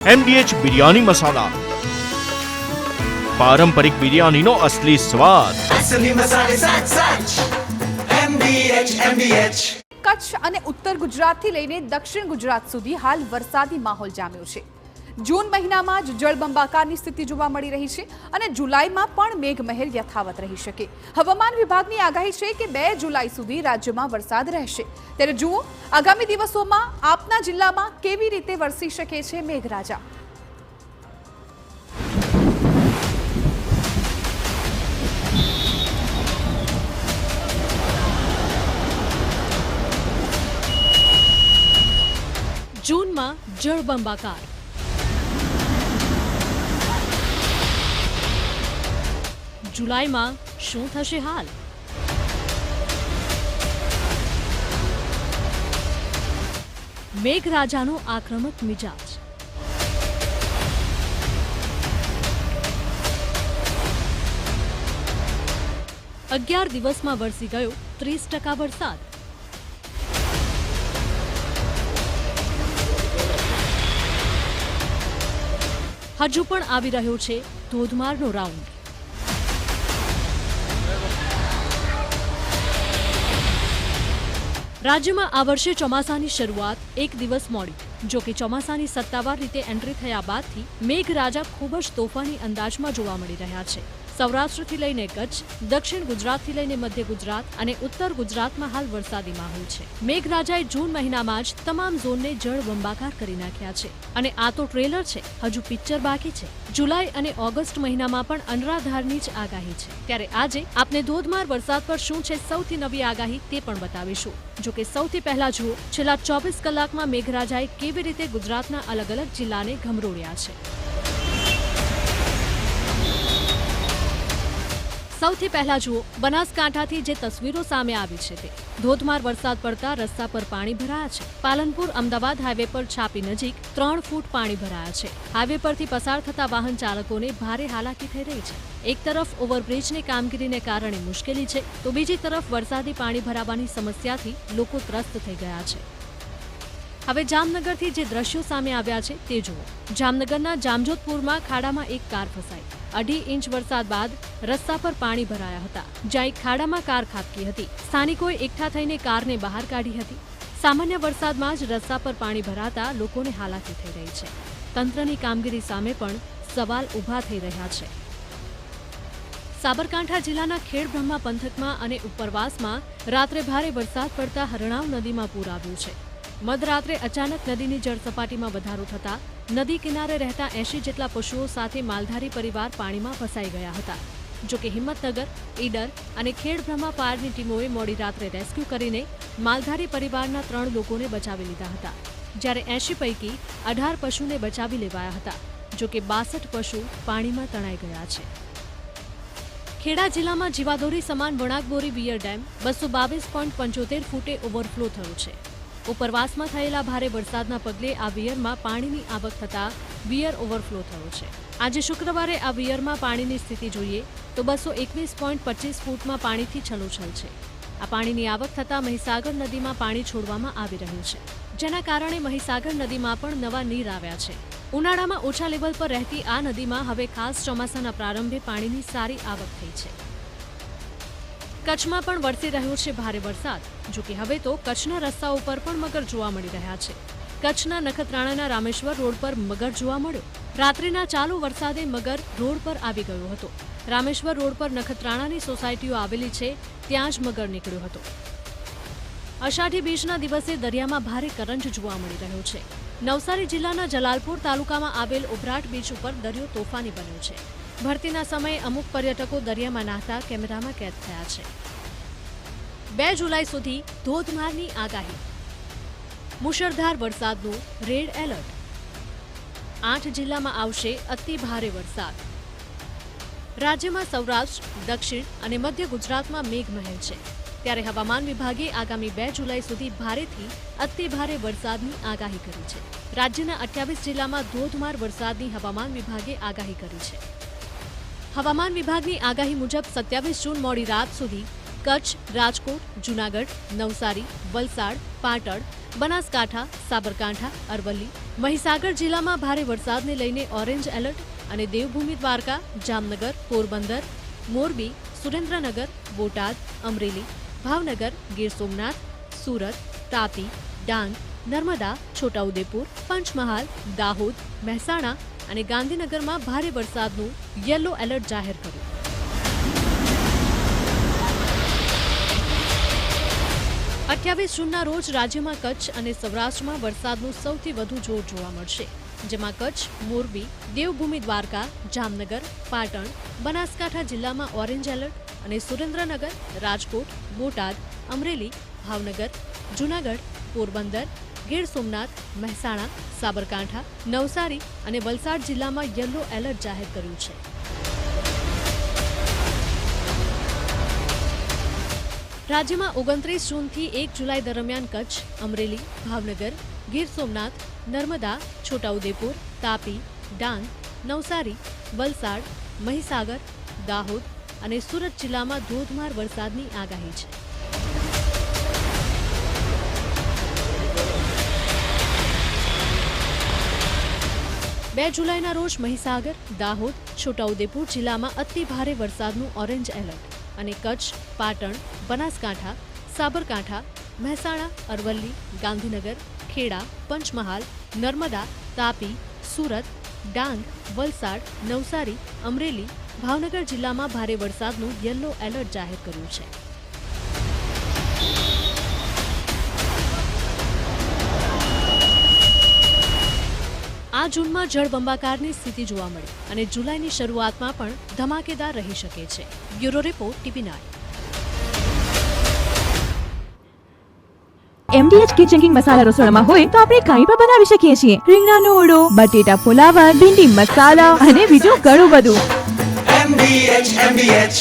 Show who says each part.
Speaker 1: MDH biryani મસાલા, પારંપરિક બિરયાનીનો અસલી સ્વાદ.
Speaker 2: असली मसाले साच साच MDH
Speaker 3: કચ્છ અને ઉત્તર ગુજરાતથી લઈને દક્ષિણ ગુજરાત સુધી હાલ વરસાદી માહોલ જામ્યો છે. જૂન મહિનામાં જ જળબંબાકારની સ્થિતિ જોવા મળી રહી છે અને જુલાઈમાં પણ મેઘમહેર યથાવત રહી શકે. હવામાન વિભાગની આગાહી છે કે 2 જુલાઈ સુધી રાજ્યમાં વરસાદ રહેશે. ત્યારે જુઓ આગામી દિવસોમાં આપના જિલ્લામાં કેવી રીતે વરસી શકે છે મેઘરાજા.
Speaker 4: જૂનમાં જળબંબાકાર, જુલાઈમાં શું થશે હાલ? મેઘરાજાનો આક્રમક મિજાજ. અગિયાર દિવસમાં વરસી ગયો 30% વરસાદ. હજુ પણ આવી રહ્યો છે ધોધમારનો રાઉન્ડ. રાજ્યમાં આ વર્ષે ચોમાસાની શરૂઆત એક દિવસ મોડી. જો કે ચોમાસાની સત્તાવાર રીતે એન્ટ્રી થયા બાદથી મેઘરાજા ખૂબ જ તોફાની અંદાજમાં જોવા મળી રહ્યા છે. સૌરાષ્ટ્રથી લઈને કચ્છ, દક્ષિણ ગુજરાતથી લઈને મધ્ય ગુજરાત અને ઉત્તર ગુજરાતમાં હાલ વરસાદી માહોલ છે. મેઘરાજાએ જૂન મહિનામાં જ તમામ ઝોનને જળબંબાકાર કરી નાખ્યા છે અને આ તો ટ્રેલર છે, હજુ પિક્ચર બાકી છે. જુલાઈ અને ઓગસ્ટ મહિનામાં પણ અનરાધારની જ આગાહી છે. ત્યારે આજે આપને ધોધમાર વરસાદ પર શું છે સૌથી નવી આગાહી તે પણ બતાવીશું. જો કે સૌથી પહેલા જુઓ છેલ્લા 24 કલાકમાં મેઘરાજાએ કેવી રીતે ગુજરાતના અલગ અલગ જિલ્લાને ઘમરોળ્યા છે. સૌથી પહેલા જુઓ બનાસકાંઠાથી જે તસવીરો સામે આવી છે તે. ધોધમાર વરસાદ પડતા રસ્તા પર પાણી ભરાયા છે. પાલનપુર અમદાવાદ હાઈવે પર છાપી નજીક 3 ફૂટ પાણી ભરાયા છે. હાઈવે પરથી પસાર થતા વાહન ચાલકોને ભારે હાલાકી થઈ રહી છે. એક તરફ ઓવરબ્રિજની કામગીરીને કારણે મુશ્કેલી છે તો બીજી તરફ વરસાદી પાણી ભરાવાની સમસ્યાથી લોકો ત્રસ્ત થઈ ગયા છે. હવે જામનગરથી જે દ્રશ્યો સામે આવ્યા છે તે જુઓ. જામનગરના જામજોધપુરમાં ખાડામાં એક કાર ફસાઈ. 2.5 ઇંચ વરસાદ બાદ રસ્તા પર પાણી ભરાયા હતા. જ્યાં એક ખાડામાં કાર ખાબકી હતી. સ્થાનિકોએ એકઠા થઈને કારને બહાર કાઢી હતી. સામાન્ય વરસાદમાં જ રસ્તા પર પાણી ભરાતા લોકોને હાલાકી થઈ રહી છે. તંત્રની કામગીરી સામે પણ સવાલ ઊભા થઈ રહ્યા છે. સાબરકાંઠા જિલ્લાના ખેડબ્રહ્મા પંથકમાં અને ઉપરવાસમાં રાત્રે ભારે વરસાદ પડતા હરણાવ નદીમાં પૂર આવ્યું છે. મધરાત્રે અચાનક નદીની જળસપાટીમાં વધારો થતા નદી કિનારે રહેતા 80 જેટલા પશુઓ સાથે માલધારી પરિવાર પાણીમાં ફસાઈ ગયા હતા. જો કે હિંમતનગર, ઈડર અને ખેડબ્રહ્મા ફાયરની ટીમોએ મોડી રાત્રે રેસ્ક્યુ કરીને માલધારી પરિવારના 3 લોકોને બચાવી લીધા હતા. જ્યારે 80 પૈકી 18 પશુને બચાવી લેવાયા હતા. જો કે 62 પશુ પાણીમાં તણાઈ ગયા છે. ખેડા જિલ્લામાં જીવાદોરી સમાન વણાકબોરી વિયર ડેમ 222.75 ફૂટે ઓવરફ્લો થયો છે. ઉપરવાસમાં થયેલા ભારે વરસાદના પગલે આ વિયરમાં પાણીની આવક થતા વિયર ઓવરફ્લો થયો છે. આજે શુક્રવારે આ વિયરમાં પાણીની સ્થિતિ જોઈએ તો 221.25 ફૂટમાં પાણીથી છલોછલ છે. આ પાણીની આવક થતાં મહીસાગર નદીમાં પાણી છોડવામાં આવી રહ્યું છે, જેના કારણે મહીસાગર નદીમાં પણ નવા નીર આવ્યા છે. ઉનાળામાં ઓછા લેવલ પર રહેતી આ નદીમાં હવે ખાસ ચોમાસાના પ્રારંભે પાણીની સારી આવક થઈ છે. કચ્છમાં પણ વરસી રહ્યો છે ભારે વરસાદ. જો કે હવે તો કચ્છના રસ્તાઓ પર પણ મગર જોવા મળી રહ્યા છે. કચ્છના નખત્રાણાના રામેશ્વર રોડ પર મગર જોવા મળ્યો. રાત્રિના ચાલુ વરસાદે મગર રોડ પર આવી ગયો હતો. રામેશ્વર રોડ પર નખત્રાણાની સોસાયટીઓ આવેલી છે ત્યાં જ મગર નીકળ્યો હતો. અષાઢી બીજના દિવસે દરિયામાં ભારે કરંટ જોવા મળી રહ્યો છે. નવસારી જિલ્લાના જલાલપુર તાલુકામાં આવેલ ઉભરાટ બીચ ઉપર દરિયો તોફાની બન્યો છે. ભરતીના સમયે અમુક પર્યટકો દરિયામાં નાહતા કેમેરામાં કેદ થયા છે. 2 જુલાઈ સુધી ધોધમારની આગાહી. મુશળધાર વરસાદનું રેડ એલર્ટ. 8 જિલ્લામાં આવશે અતિ ભારે વરસાદ. રાજ્યમાં સૌરાષ્ટ્ર, દક્ષિણ અને મધ્ય ગુજરાતમાં મેઘમહેર છે. ત્યારે હવામાન વિભાગે આગામી 2 જુલાઈ સુધી ભારેથી અતિ ભારે વરસાદની આગાહી કરી છે. રાજ્યના 28 જિલ્લામાં ધોધમાર વરસાદની હવામાન વિભાગે આગાહી કરી છે. હવામાન વિભાગની આગાહી મુજબ 27 જૂન મોડી રાત સુધી કચ્છ, રાજકોટ, જૂનાગઢ, નવસારી, વલસાડ, પાટણ બનાસકાંઠા, સાબરકાંઠા, અરવલ્લી, મહીસાગર જિલ્લામાં ભારે વરસાદને લઈને ઓરેન્જ એલર્ટ અને દેવભૂમિ દ્વારકા, જામનગર, પોરબંદર, મોરબી, સુરેન્દ્રનગર, બોટાદ, અમરેલી, ભાવનગર, ગીર સોમનાથ, સુરત, તાપી, ડાંગ, નર્મદા, છોટાઉદેપુર, પંચમહાલ, દાહોદ, મહેસાણા અને ગાંધીનગરમાં ભારે વરસાદનું યલો એલર્ટ જાહેર કર્યું. 28 જૂનના રોજ રાજ્યમાં કચ્છ અને સૌરાષ્ટ્રમાં વરસાદનું સૌથી વધુ જોર જોવા મળશે, જેમાં કચ્છ, મોરબી, દેવભૂમિ દ્વારકા, જામનગર, પાટણ, બનાસકાંઠા જિલ્લામાં ઓરેન્જ એલર્ટ અને સુરેન્દ્રનગર, રાજકોટ, બોટાદ, અમરેલી, ભાવનગર, જૂનાગઢ, પોરબંદર, ગીર સોમનાથ, મહેસાણા, સાબરકાંઠા, નવસારી અને વલસાડ જિલ્લામાં યલો એલર્ટ જાહેર કર્યું છે. રાજ્યમાં 29 જૂનથી 1 જુલાઈ દરમિયાન કચ્છ, અમરેલી, ભાવનગર, ગીર સોમનાથ, નર્મદા, છોટાઉદેપુર, તાપી, ડાંગ, નવસારી, વલસાડ, મહીસાગર, દાહોદ અને સુરત જિલ્લામાં ધોધમાર વરસાદની આગાહી છે. બે જુલાઈના રોજ મહીસાગર, દાહોદ, છોટાઉદેપુર જિલ્લામાં અતિ ભારે વરસાદનું ઓરેન્જ એલર્ટ અને કચ્છ, પાટણ, બનાસકાંઠા, સાબરકાંઠા, મહેસાણા, અરવલ્લી, ગાંધીનગર, ખેડા, પંચમહાલ, નર્મદા, તાપી, સુરત, ડાંગ, વલસાડ, નવસારી, અમરેલી, ભાવનગર જિલ્લામાં ભારે વરસાદનું યલો એલર્ટ જાહેર કર્યું છે. આ જૂનમાં જળબંબાકારની સ્થિતિ જોવા મળી અને જુલાઈની શરૂઆતમાં પણ ધમાકેદાર રહી શકે છે. Bureau report, TVNI.
Speaker 5: MDH kitchen king masala રસોડામાં હોય તો આપણે કાંઈ પણ બનાવી શકીએ છીએ. રીંગણાનો ઓળો, બટેટા ફુલાવર, ભીંડી મસાલા અને બીજું ઘણું બધું.
Speaker 2: MDH